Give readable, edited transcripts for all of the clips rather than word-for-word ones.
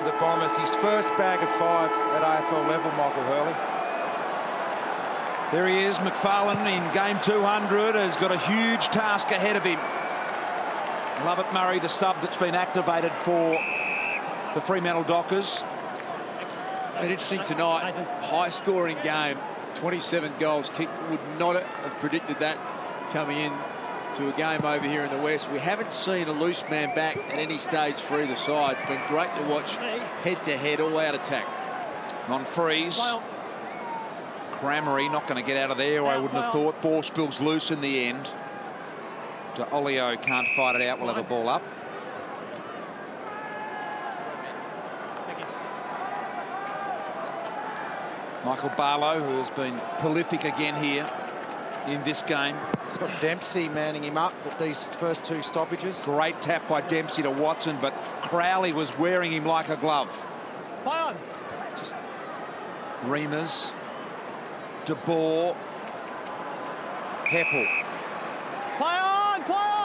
for the Bombers. His first bag of 5 at AFL level, Michael Hurley. There he is, McFarlane in game 200 has got a huge task ahead of him. Lovett Murray, the sub that's been activated for the Fremantle Dockers. Been interesting tonight, high-scoring game, 27 goals kicked. Would not have predicted that coming in to a game over here in the West. We haven't seen a loose man back at any stage for either side. It's been great to watch head-to-head, all-out attack. Non-freeze. Cramery not going to get out of there, I wouldn't have thought. Ball spills loose in the end. Olio can't fight it out. We'll have a ball up. Michael Barlow, who has been prolific again here in this game. He's got Dempsey manning him up at these first 2 stoppages. Great tap by Dempsey to Watson, but Crowley was wearing him like a glove. Just Reamers, De Boer, Heppel.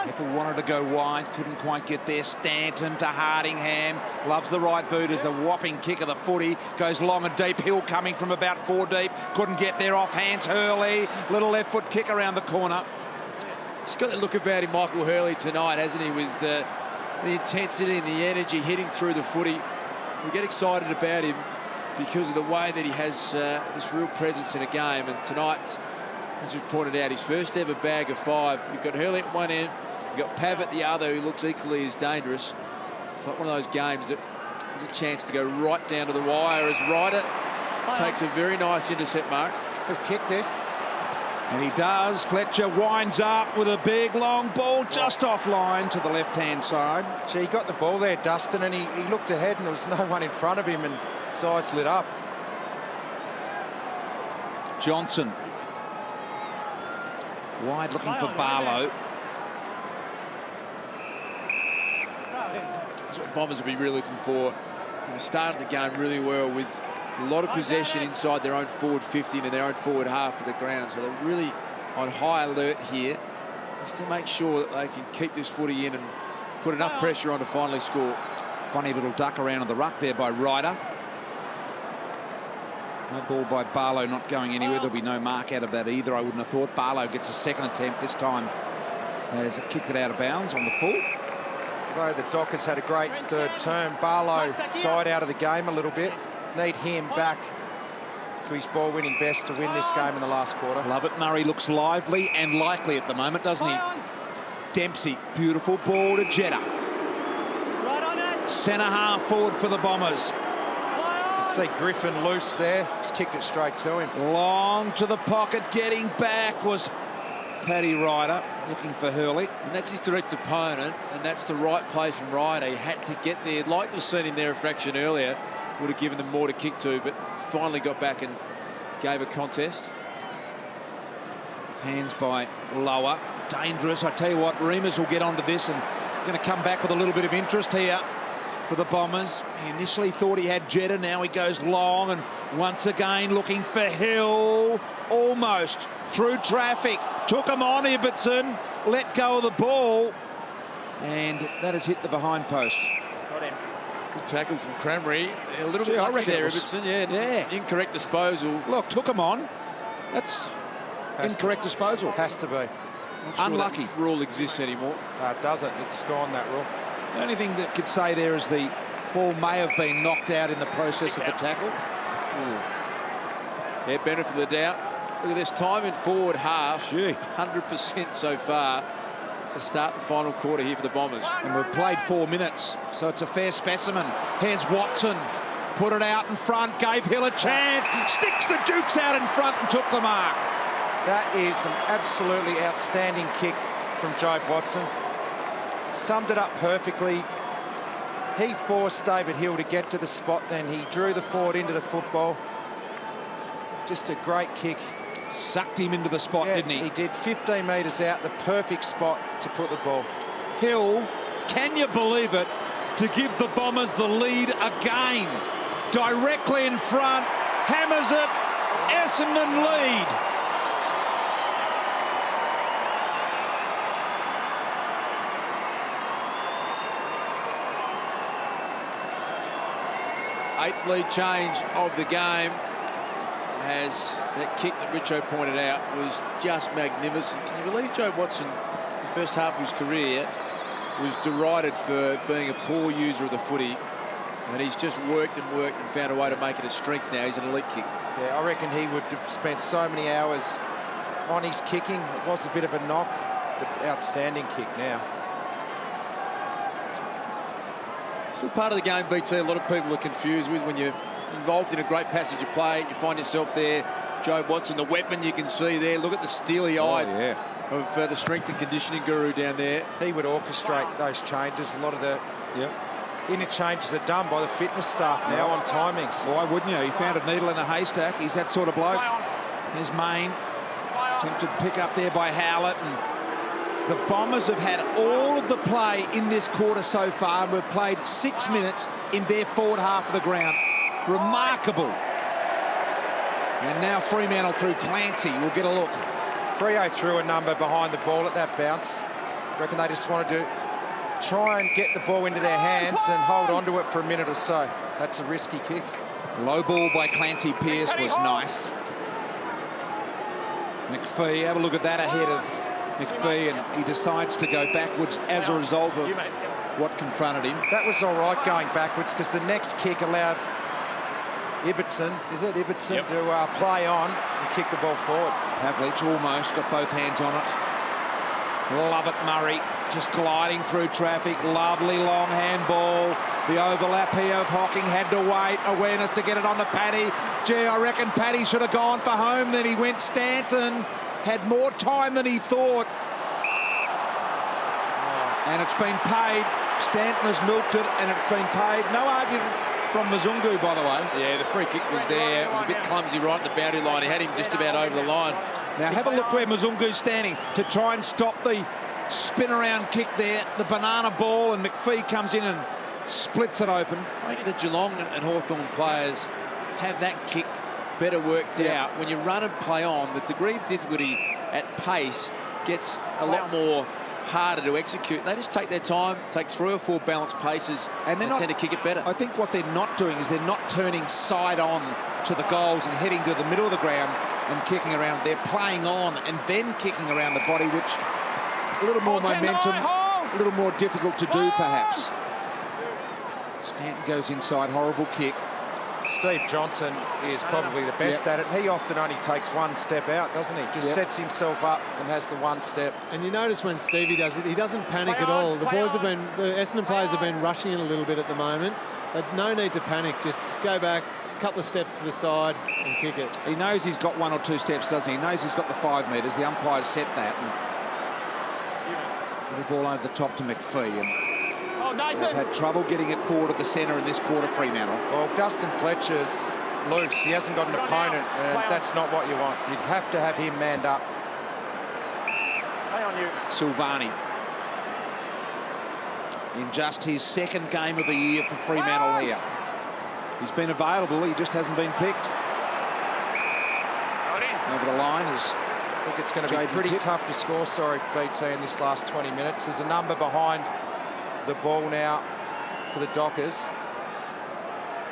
Heppel wanted to go wide, couldn't quite get there. Stanton to Hardingham, loves the right boot as a whopping kick of the footy. Goes long and deep, Hill coming from about 4 deep. Couldn't get there off hands, Hurley. Little left foot kick around the corner. He's got the look about him, Michael Hurley, tonight, hasn't he? With the intensity and the energy hitting through the footy. We get excited about him because of the way that he has this real presence in a game. And tonight, as we've pointed out, his first ever bag of 5. You've got Hurley at one end, you've got Pav at the other, who looks equally as dangerous. It's like one of those games that has a chance to go right down to the wire as Ryder takes a very nice intercept mark. He'll kick this. And he does. Fletcher winds up with a big long ball just offline to the left-hand side. Gee, he got the ball there, Dustin, and he looked ahead and there was no one in front of him and his eyes lit up. Johnson. Wide looking for Barlow. That's what Bombers will be really looking for. They started the game really well with a lot of possession inside their own forward 50 and their own forward half of the ground. So they're really on high alert here just to make sure that they can keep this footy in and put enough pressure on to finally score. Funny little duck around in the ruck there by Ryder. No ball by Barlow, not going anywhere. There'll be no mark out of that either, I wouldn't have thought. Barlow gets a second attempt this time as it kicked it out of bounds on the full. Although the Dockers had a great third term, Barlow died out of the game a little bit. Need him back to his ball-winning best to win this game in the last quarter. Lovett Murray looks lively and likely at the moment, doesn't he? Dempsey, beautiful ball to Jetta. Centre half forward for the Bombers. See Griffin loose there, just kicked it straight to him. Long to the pocket, getting back was Paddy Ryder, looking for Hurley. And that's his direct opponent, and that's the right play from Ryder. He had to get there. Like to have seen him there a fraction earlier, would have given them more to kick to, but finally got back and gave a contest. Hands by Lower. Dangerous. I tell you what, Reamers will get onto this and going to come back with a little bit of interest here for the Bombers. He initially thought he had Jetta, now he goes long and once again looking for Hill. Almost through traffic, took him on Ibbotson, let go of the ball, and that has hit the behind post. Got him. Good tackle from Cramery. A little bit lucky there, Ibbotson. Yeah. Incorrect disposal. Look, took him on. That's incorrect disposal. Has to be. Unlucky. That rule exists anymore. No, it doesn't. It's gone, that rule. The only thing that could say there is the ball may have been knocked out in the process of the tackle. Yeah, benefit of the doubt. Look at this time in forward half. 100% so far to start the final quarter here for the Bombers. And we've played 4 minutes, so it's a fair specimen. Here's Watson. Put it out in front, gave Hill a chance. Sticks the Dukes out in front and took the mark. That is an absolutely outstanding kick from Jobe Watson. Summed it up perfectly. He forced David Hill to get to the spot, then he drew the forward into the football. Just a great kick. Sucked him into the spot, didn't he? He did. 15 metres out, the perfect spot to put the ball. Hill, can you believe it, to give the Bombers the lead again. Directly in front, hammers it, Essendon lead. 8th lead change of the game, as that kick that Richo pointed out was just magnificent. Can you believe Joe Watson, the first half of his career, was derided for being a poor user of the footy, and he's just worked and found a way to make it a strength now. He's an elite kick. Yeah, I reckon he would have spent so many hours on his kicking. It was a bit of a knock, but outstanding kick now. Still part of the game, BT, a lot of people are confused with when you're involved in a great passage of play. You find yourself there, Joe Watson, the weapon you can see there. Look at the steely-eyed of the strength and conditioning guru down there. He would orchestrate those changes. A lot of the interchanges are done by the fitness staff now on timings. Why wouldn't you? He found a needle in a haystack. He's that sort of bloke. Here's Main. Attempted pick up there by Howlett, and the Bombers have had all of the play in this quarter so far. We've played 6 minutes in their forward half of the ground. Remarkable. And now Fremantle through Clancy. We'll get a look. Freo threw a number behind the ball at that bounce. I reckon they just wanted to try and get the ball into their hands and hold on to it for a minute or so. That's a risky kick. Low ball by Clancy Pearce was nice. McPhee, have a look at that ahead of McPhee, and he decides to go backwards as a result of what confronted him. That was all right going backwards, because the next kick allowed Ibbotson, to play on and kick the ball forward. Pavlich almost got both hands on it. Love it, Murray, just gliding through traffic. Lovely long handball. The overlap here of Hocking had to wait. Awareness to get it on to Paddy. Gee, I reckon Paddy should have gone for home. Then he went. Stanton had more time than he thought. And it's been paid. Stanton has milked it, and it's been paid. No argument from Mzungu, by the way. Yeah, the free kick was there. It was a bit clumsy right in the boundary line. He had him just about over the line. Now have a look where Mzungu's standing to try and stop the spin around kick there. The banana ball, and McPhee comes in and splits it open. I think the Geelong and Hawthorn players have that kick better worked out. When you run and play on, the degree of difficulty at pace gets a lot more harder to execute. They just take their time, take 3 or 4 balanced paces, and they tend to kick it better. I think what they're not doing is they're not turning side on to the goals and heading to the middle of the ground and kicking around. They're playing on and then kicking around the body, which a little more momentum, a little more difficult to do perhaps. Stanton goes inside, horrible kick. Steve Johnson is probably the best at it. He often only takes one step out, doesn't he? Just sets himself up and has the one step. And you notice when Stevie does it, he doesn't panic at all. The Essendon players have been rushing in a little bit at the moment. But no need to panic. Just go back a couple of steps to the side and kick it. He knows he's got 1 or 2 steps, doesn't he? He knows he's got the 5 metres. The umpires set that. And the ball over the top to McPhee. And they've had trouble getting it forward at the centre in this quarter, Fremantle. Well, Dustin Fletcher's loose. He hasn't got an opponent, and that's not what you want. You'd have to have him manned up. Silvani. In just his 2nd game of the year for Fremantle here. He's been available, he just hasn't been picked. Over the line is... I think it's going to be pretty tough to score, BT, in this last 20 minutes. There's a number behind the ball now for the Dockers.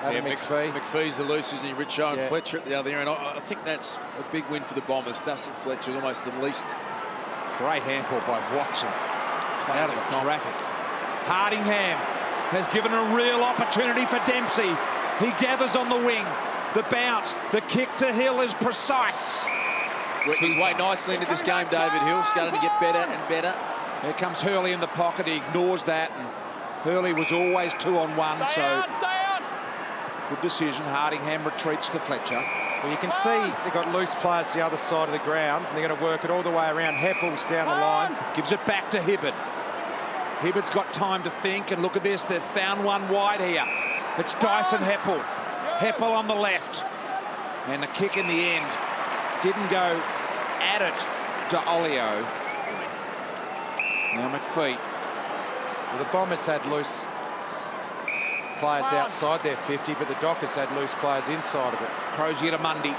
McPhee. McPhee's the loose, isn't he? Richo and Fletcher at the other end. I think that's a big win for the Bombers. Dustin Fletcher, almost the least. Great handball by Watson. Out of the traffic. Hardingham has given a real opportunity for Dempsey. He gathers on the wing. The bounce, the kick to Hill is precise. Worked his way nicely into this game, David Hill. Starting to get better and better. Here comes Hurley in the pocket. He ignores that. And Hurley was always 2-on-1, so good decision. Hardingham retreats to Fletcher. Well, you can see they've got loose players the other side of the ground. And they're going to work it all the way around. Heppel's down the line. Gives it back to Hibbert. Hibbert's got time to think, and look at this. They've found one wide here. It's Dyson Heppel. Heppel on the left. And the kick in the end didn't go at it to Olio. Now McPhee. Well, the Bombers had loose players outside their 50, but the Dockers had loose players inside of it. Crozier to Mundy.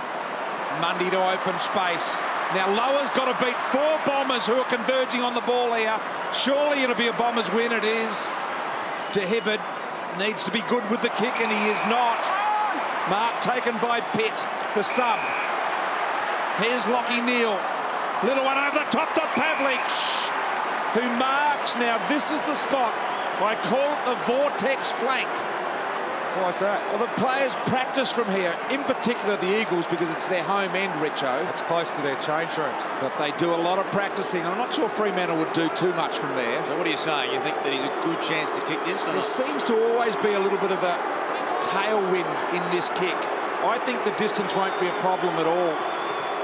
Mundy to open space. Now Lower's got to beat 4 Bombers who are converging on the ball here. Surely it'll be a Bombers win. It is to Hibbert. Needs to be good with the kick, and he is not. Mark taken by Pitt, the sub. Here's Lockie Neal. Little one over the top to Pavlich, who marks. Now, this is the spot. I call it the vortex flank. Why's that? Well, the players practice from here, in particular the Eagles, because it's their home end, Richo. It's close to their change rooms. But they do a lot of practicing, and I'm not sure Fremantle would do too much from there. So what are you saying? You think that he's a good chance to kick this? There seems to always be a little bit of a tailwind in this kick. I think the distance won't be a problem at all.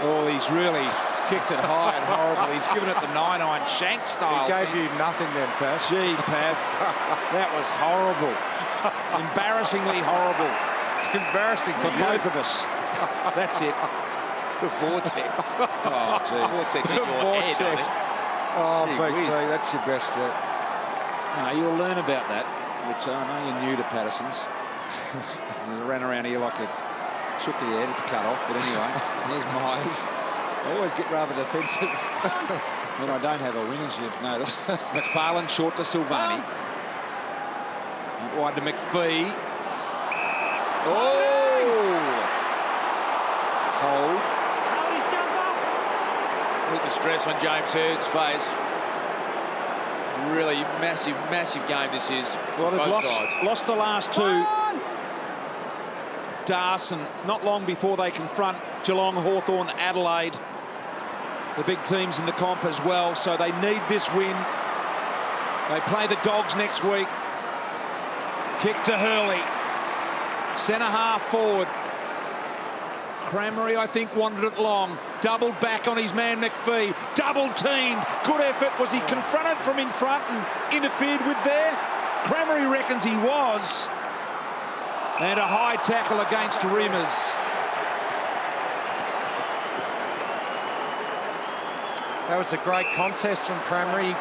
Oh, he's really kicked it high and horrible. He's given it the 9-iron shank style. He gave you nothing then, Pav. Gee, Pav, that was horrible. Embarrassingly horrible. It's embarrassing for both of us. That's it. The vortex. Oh, gee. Vortex in The your vortex. head, Oh, Gee BT, whiz. that's your best yet. No, you'll learn about that, which I know you're new to Patterson's. He ran around here like a shook the head. It's cut off, but anyway, here's Myers. I always get rather defensive when I don't have a win, as you've noticed. McFarlane short to Silvani. Wide to McPhee. Oh! Hold. Look at the stress on James Hurd's face. Really massive, massive game this is. Well, they've both sides. lost the last two. Darson, not long before they confront Geelong, Hawthorn, Adelaide. The big teams in the comp as well, so they need this win. They play the Dogs next week. Kick to Hurley. Centre half forward. Crameri, I think, wanted it long. Doubled back on his man McPhee. Double teamed. Good effort. Was he confronted from in front and interfered with there? Crameri reckons he was. And a high tackle against Reimers. That was a great contest from Crameri.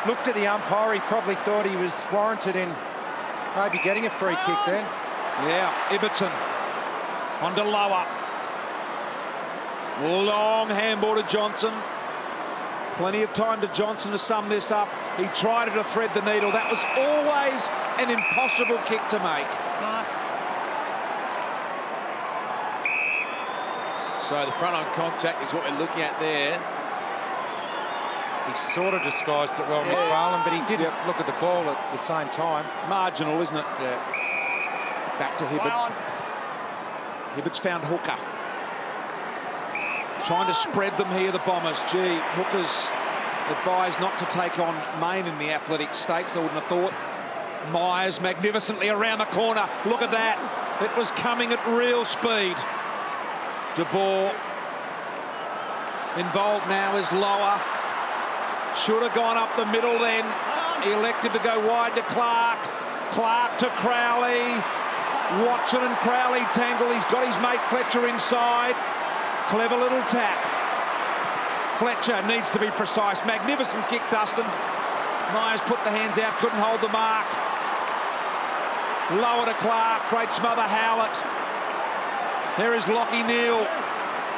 He looked at the umpire. He probably thought he was warranted in maybe getting a free kick then. Yeah, Ibbotson on to Lower. Long handball to Johnson. Plenty of time to Johnson to sum this up. He tried to thread the needle. That was always an impossible kick to make. So the front on contact is what we're looking at there. He sort of disguised it well, McFarlane, but he didn't look at the ball at the same time. Marginal, isn't it? Yeah. Back to Hibbert. Hibbert's found Hooker. Trying to spread them here, the Bombers. Gee, Hooker's advised not to take on Main in the athletic stakes, I wouldn't have thought. Myers magnificently around the corner. Look at that. It was coming at real speed. De Boer. Involved now is Lower. Should have gone up the middle then. He elected to go wide to Clark. Clark to Crowley. Watson and Crowley tangle. He's got his mate Fletcher inside. Clever little tap. Fletcher needs to be precise. Magnificent kick, Dustin. Myers put the hands out, couldn't hold the mark. Lower to Clark. Great smother, Howlett. Here is Lockie Neal.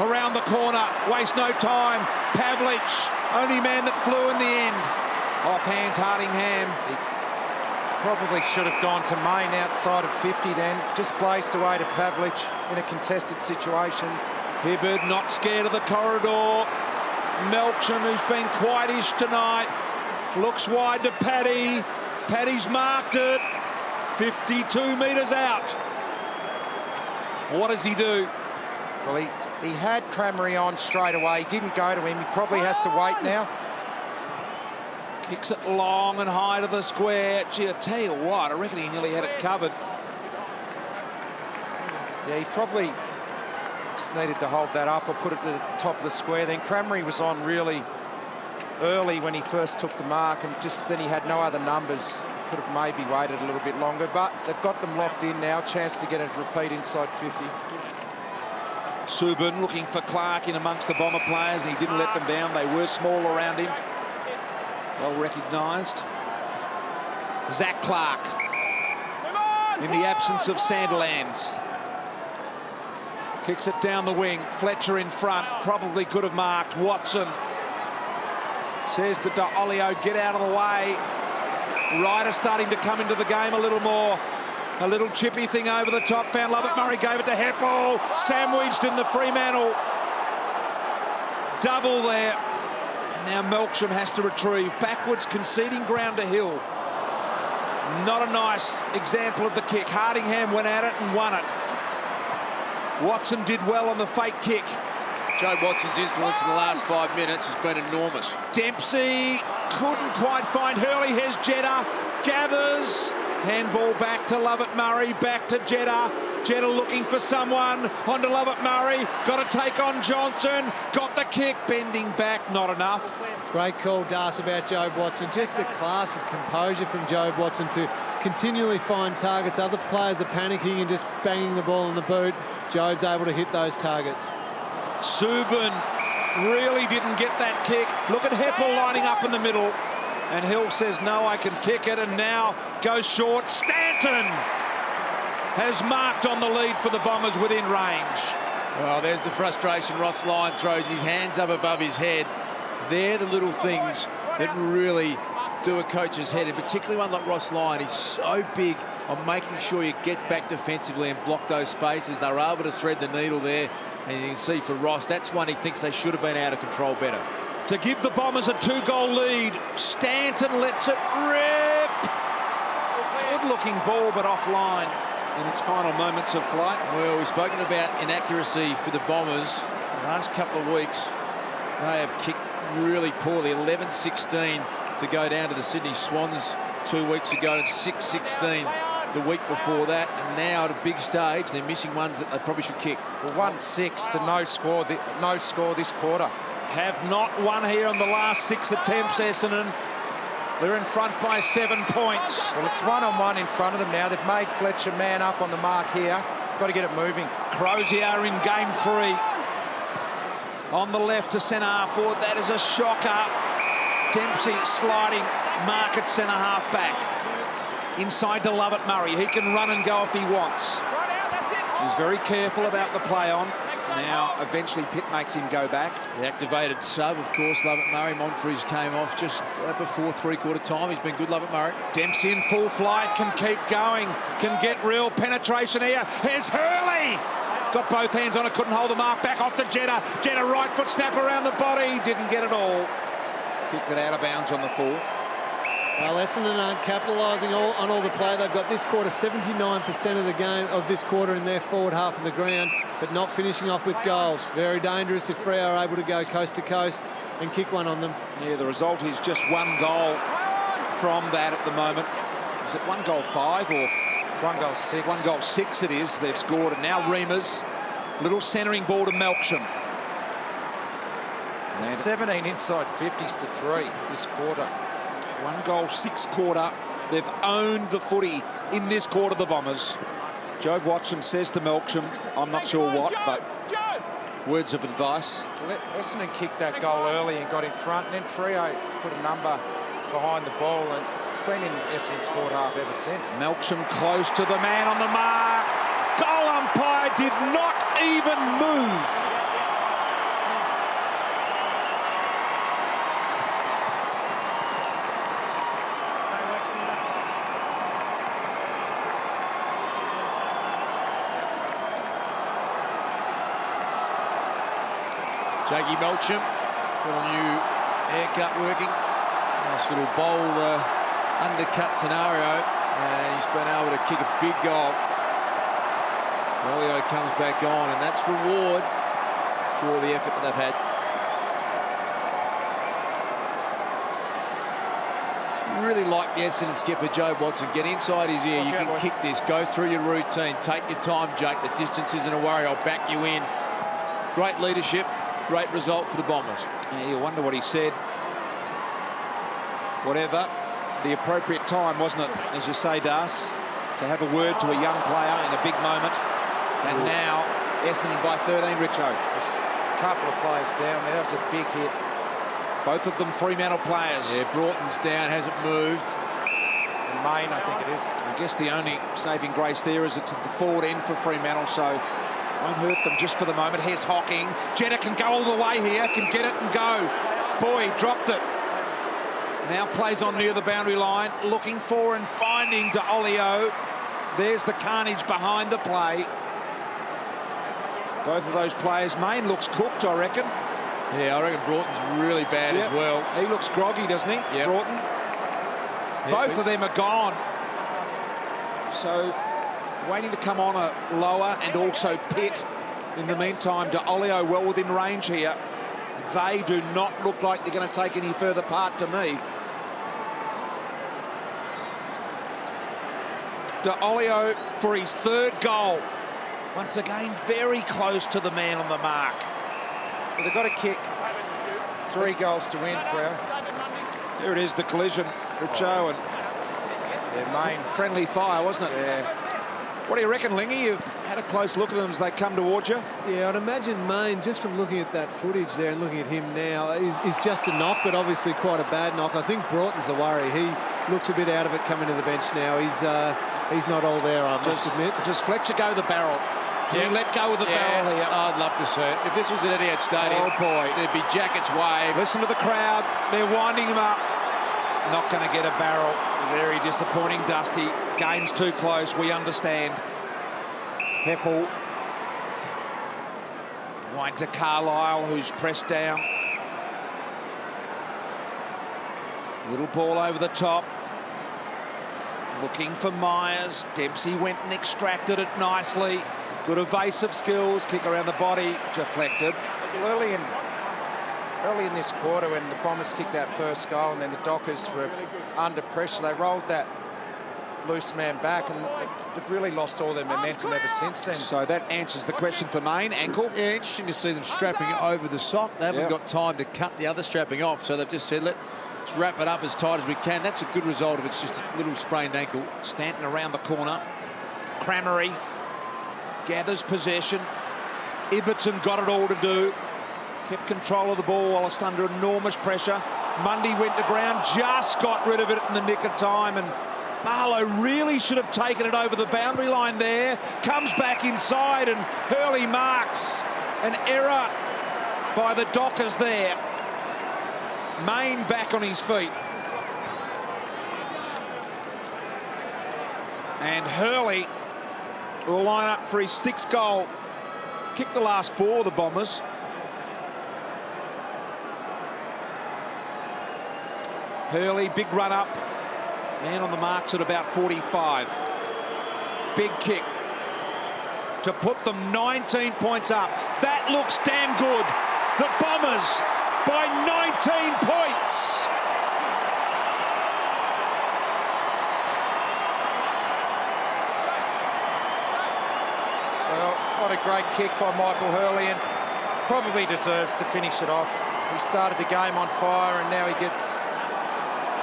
Around the corner. Waste no time. Pavlich. Only man that flew in the end. Off hands, Hardingham. He probably should have gone to Main outside of 50 then. Just blazed away to Pavlich in a contested situation. Hibberd not scared of the corridor. Melksham, who's been quietish tonight, looks wide to Paddy. Paddy's marked it. 52 metres out. What does he do? Well, he had Crameri on straight away. He didn't go to him. He probably has to wait now. Kicks it long and high to the square. Gee, I tell you what, I reckon he nearly had it covered. Yeah, he probably just needed to hold that up or put it to the top of the square. Then Crameri was on really early when he first took the mark, and just then he had no other numbers. Could have maybe waited a little bit longer, but they've got them locked in now. Chance to get a repeat inside 50. Subban looking for Clark in amongst the Bomber players, and he didn't let them down. They were small around him. Well recognised. Zach Clark in the absence of Sandilands. Kicks it down the wing. Fletcher in front. Probably could have marked. Watson says to Olio, get out of the way. Ryder starting to come into the game a little more. A little chippy thing over the top. Found Lovett Murray, gave it to Heppel. Sandwiched in the Fremantle. Double there. And now Melksham has to retrieve. Backwards, conceding ground to Hill. Not a nice example of the kick. Hardingham went at it and won it. Watson did well on the fake kick. Joe Watson's influence in the last 5 minutes has been enormous. Dempsey couldn't quite find Hurley. Here's Jeddah. Gathers. Handball back to Lovett Murray. Back to Jeddah. Jeddah looking for someone. Onto Lovett Murray. Got to take on Johnson. Got the kick. Bending back. Not enough. Great call, Das, about Jobe Watson. Just the class and composure from Jobe Watson to continually find targets. Other players are panicking and just banging the ball in the boot. Jobe's able to hit those targets. Subban really didn't get that kick. Look at Heppel lining up in the middle. And Hill says, no, I can kick it. And now goes short. Stanton has marked on the lead for the Bombers within range. Well, there's the frustration. Ross Lyon throws his hands up above his head. They're the little things that really do a coach's head, and particularly one like Ross Lyon. He's so big on making sure you get back defensively and block those spaces. They were able to thread the needle there, and you can see for Ross, that's one he thinks they should have been out of control better. To give the Bombers a 2-goal lead, Stanton lets it rip. Good-looking ball, but offline in its final moments of flight. Well, we've spoken about inaccuracy for the Bombers. The last couple of weeks, they have kicked really poorly. 11-16 to go down to the Sydney Swans 2 weeks ago, and 6-16 the week before that. And now at a big stage, they're missing ones that they probably should kick. Well, 1-6 to no score this quarter. Have not won here on the last 6 attempts, Essendon. They're in front by 7 points. Well, it's 1-on-1 in front of them now. They've made Fletcher man up on the mark here. Got to get it moving. Crozier in game 3. On the left to centre half forward. That is a shocker. Dempsey sliding. Mark at centre half back. Inside to Lovett Murray. He can run and go if he wants. He's very careful about the play on. Now, eventually, Pitt makes him go back. The activated sub, of course, Lovett Murray. Monfries came off just before three-quarter time. He's been good, Lovett Murray. Dempsey in full flight, can keep going, can get real penetration here. Here's Hurley. Got both hands on it, couldn't hold the mark. Back off to Jeddah. Jeddah right foot snap around the body. Didn't get it all. Kicked it out of bounds on the full. Well, Essendon aren't capitalising on all the play. They've got this quarter 79% of the game of this quarter in their forward half of the ground, but not finishing off with goals. Very dangerous if Freo are able to go coast to coast and kick one on them. Yeah, the result is just 1 goal from that at the moment. Is it 1 goal 5 or 1 goal 6? 1 goal 6 it is. They've scored, and now Reamers. Little centering ball to Melksham. 17 inside 50s to 3 this quarter. 1 goal 6 quarter. They've owned the footy in this quarter, the Bombers. Jobe Watson says to Melksham, I'm not sure what, but words of advice. Essendon kicked that goal early and got in front, and then Freo put a number behind the ball, and it's been in Essendon's forward half ever since. Melksham close to the man on the mark. Goal umpire did not even move. Jackie Melksham got a new haircut working. Nice little bowl undercut scenario, and he's been able to kick a big goal. Olio comes back on, and that's reward for the effort that they've had. Really like the Essendon skipper, Jobe Watson. Get inside his ear. You can kick this. Go through your routine. Take your time, Jake. The distance isn't a worry. I'll back you in. Great leadership. Great result for the Bombers. Yeah, you wonder what he said. Just whatever. The appropriate time, wasn't it, as you say, Das, to have a word to a young player in a big moment. And now, Essendon by 13, Richo. There's a couple of players down there. That was a big hit. Both of them Fremantle players. Yeah, Broughton's down, hasn't moved. In Maine, I think it is. I guess the only saving grace there is it's at the forward end for Fremantle, so won't hurt them just for the moment. Here's Hocking. Jeddah can go all the way here, can get it and go. Boy, dropped it. Now plays on near the boundary line, looking for and finding to Olio. There's the carnage behind the play. Both of those players. Main looks cooked, I reckon. Yeah, I reckon Broughton's really bad as well. He looks groggy, doesn't he, Broughton? Both of them are gone. So, waiting to come on a lower, and also Pitt. In the meantime, D'Olio well within range here. They do not look like they're going to take any further part to me. D'Olio for his third goal. Once again, very close to the man on the mark. Well, they've got to kick 3 goals to win, Freo. There it is, the collision. Richo and Main. Friendly fire, wasn't it? Yeah. What do you reckon, Lingy? You've had a close look at them as they come towards you. Yeah, I'd imagine Main, just from looking at that footage there and looking at him now, is just a knock, but obviously quite a bad knock. I think Broughton's a worry. He looks a bit out of it coming to the bench now. He's not all there, I must admit. Does Fletcher go the barrel? Does he let go of the barrel here? I'd love to see it. If this was at Etihad Stadium, oh boy, there'd be jackets waved. Listen to the crowd. They're winding him up. Not going to get a barrel. Very disappointing, Dusty. Game's too close. We understand. Heppel. Wide to Carlisle, who's pressed down. Little ball over the top. Looking for Myers. Dempsey went and extracted it nicely. Good evasive skills. Kick around the body. Deflected. Early in this quarter, when the Bombers kicked that first goal and then the Dockers were under pressure, they rolled that loose man back, and they've really lost all their momentum ever since then. So that answers the question for Main. Ankle. Yeah, interesting to see them strapping over the sock. They haven't got time to cut the other strapping off, so they've just said, let's wrap it up as tight as we can. That's a good result if it's just a little sprained ankle. Stanton around the corner. Cramery gathers possession. Ibbotson got it all to do. Kept control of the ball whilst under enormous pressure. Mundy went to ground, just got rid of it in the nick of time, and Barlow really should have taken it over the boundary line there. Comes back inside, and Hurley marks an error by the Dockers there. Main back on his feet. And Hurley will line up for his 6th goal. Kicked the last 4, the Bombers. Hurley, big run up. Man on the marks at about 45. Big kick to put them 19 points up. That looks damn good. The Bombers by 19 points. Well, what a great kick by Michael Hurley, and probably deserves to finish it off. He started the game on fire, and now he gets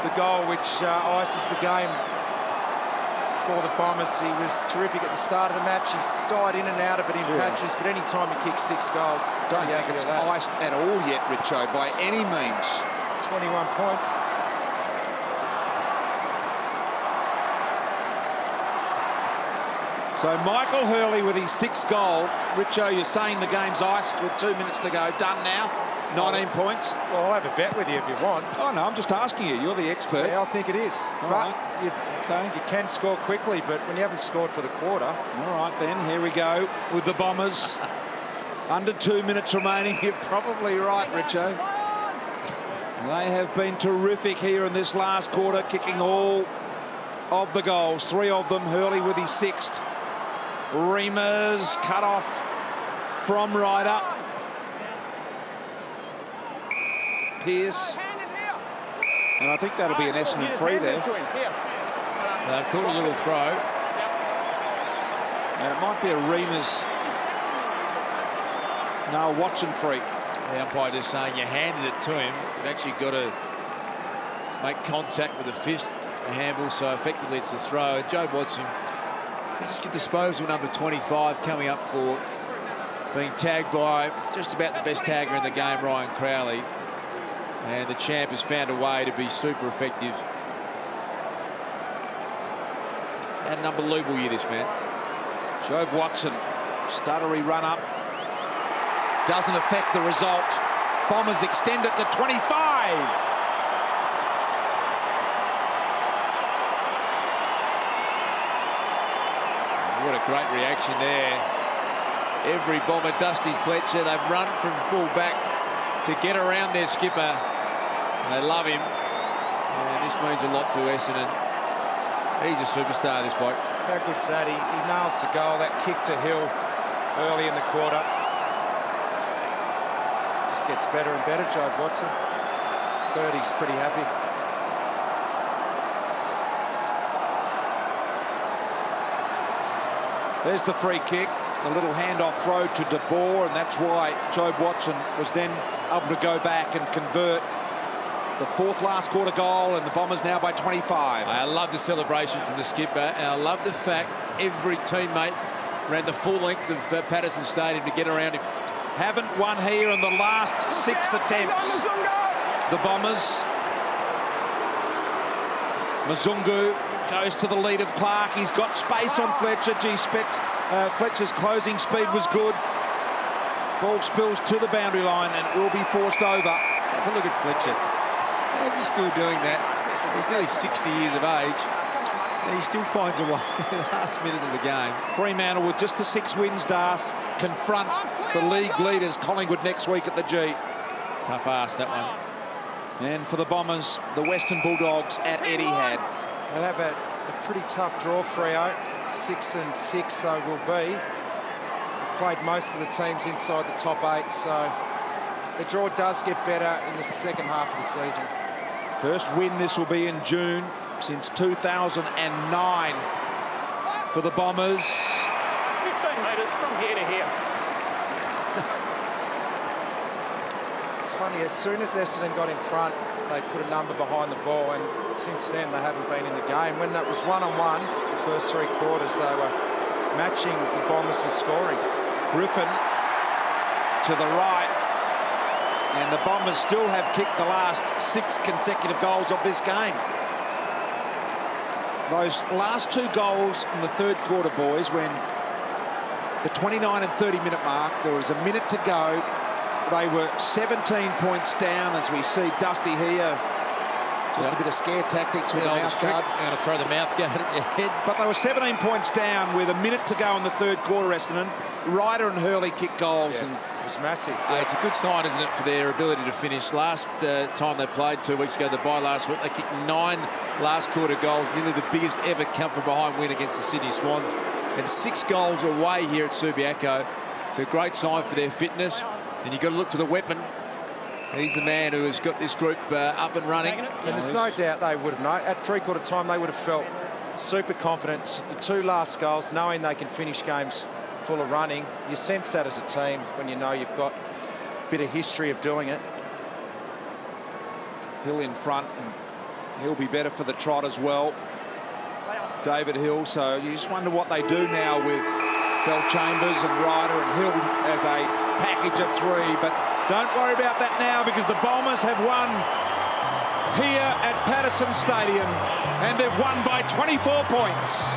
the goal which ices the game for the Bombers. He was terrific at the start of the match. He's died in and out of it in patches, but any time he kicks 6 goals, don't think it's iced at all yet, Richo, by any means. 21 points. So Michael Hurley with his 6th goal. Richo, you're saying the game's iced with 2 minutes to go. Done now. 19 points. Well, I'll have a bet with you if you want. Oh, no, I'm just asking you. You're the expert. Yeah, I think it is. All you can score quickly, but when you haven't scored for the quarter. All right, then. Here we go with the Bombers. Under 2 minutes remaining. You're probably right, Richo. They have been terrific here in this last quarter, kicking all of the goals. 3 of them. Hurley with his 6th. Reamers cut off from Ryder. Pearce. And I think that'll be an Essendon free there. They've caught a little throw. And it might be a Reamers. No, a Watson free. The umpire just saying you handed it to him. You've actually got to make contact with the fist, a handball, so effectively it's a throw. And Joe Watson, this is disposal number 25, coming up for being tagged by just about the best tagger in the game, Ryan Crowley. And the champ has found a way to be super effective. Had an unbelievable year, this man. Jobe Watson, stuttery run up. Doesn't affect the result. Bombers extend it to 25. great reaction there. Every Bomber, Dusty Fletcher, they've run from full back to get around their skipper. They love him. And this means a lot to Essendon. He's a superstar, this bloke. How good's that? He nails the goal, that kick to Hill early in the quarter. Just gets better and better, Joe Watson. Birdie's pretty happy. There's the free kick. A little handoff throw to De Boer, and that's why Joe Watson was then able to go back and convert the fourth last quarter goal, and the Bombers now by 25. I love the celebration from the skipper, and I love the fact every teammate ran the full length of Patterson Stadium to get around him. Haven't won here in the last 6 attempts. The Bombers. Mzungu goes to the lead of Clark. He's got space on Fletcher. Fletcher's closing speed was good. Ball spills to the boundary line and it will be forced over. Have a look at Fletcher. How's he still doing that? He's nearly 60 years of age. And he still finds a way in the last minute of the game. Fremantle with just the 6 wins, Das, confront the league leaders, Collingwood, next week at the G. Tough ass, that one. And for the Bombers, the Western Bulldogs at Etihad. They'll have a pretty tough draw, Freo. 6 and 6 they will be. They played most of the teams inside the top 8, so the draw does get better in the second half of the season. First win this will be in June since 2009 for the Bombers. 15 metres from here to here. It's funny, as soon as Essendon got in front, they put a number behind the ball, and since then they haven't been in the game. When that was one-on-one, the first 3 quarters, they were matching the Bombers with scoring. Griffin to the right, and the Bombers still have kicked the last 6 consecutive goals of this game. Those last 2 goals in the third quarter, boys, when the 29 and 30 minute mark, there was a minute to go. They were 17 points down, as we see Dusty here. Just a bit of scare tactics with the mouth guard. They're going to throw the mouth guard at your head. But they were 17 points down with a minute to go in the third quarter, Essendon. Ryder and Hurley kicked goals. Yeah, and it was massive. It's a good sign, isn't it, for their ability to finish. Last time they played 2 weeks ago, the bye last week, they kicked 9 last quarter goals, nearly the biggest ever come from behind win against the Sydney Swans, and 6 goals away here at Subiaco. It's a great sign for their fitness, and you've got to look to the weapon. He's the man who has got this group up and running. And there's no doubt they would have known. At three-quarter time, they would have felt super confident. The 2 last goals, knowing they can finish games full of running. You sense that as a team when you know you've got a bit of history of doing it. Hill in front, and he'll be better for the trot as well. David Hill, so you just wonder what they do now with Bell Chambers and Ryder and Hill as a package of 3, but don't worry about that now, because the Bombers have won here at Patterson Stadium, and they've won by 24 points.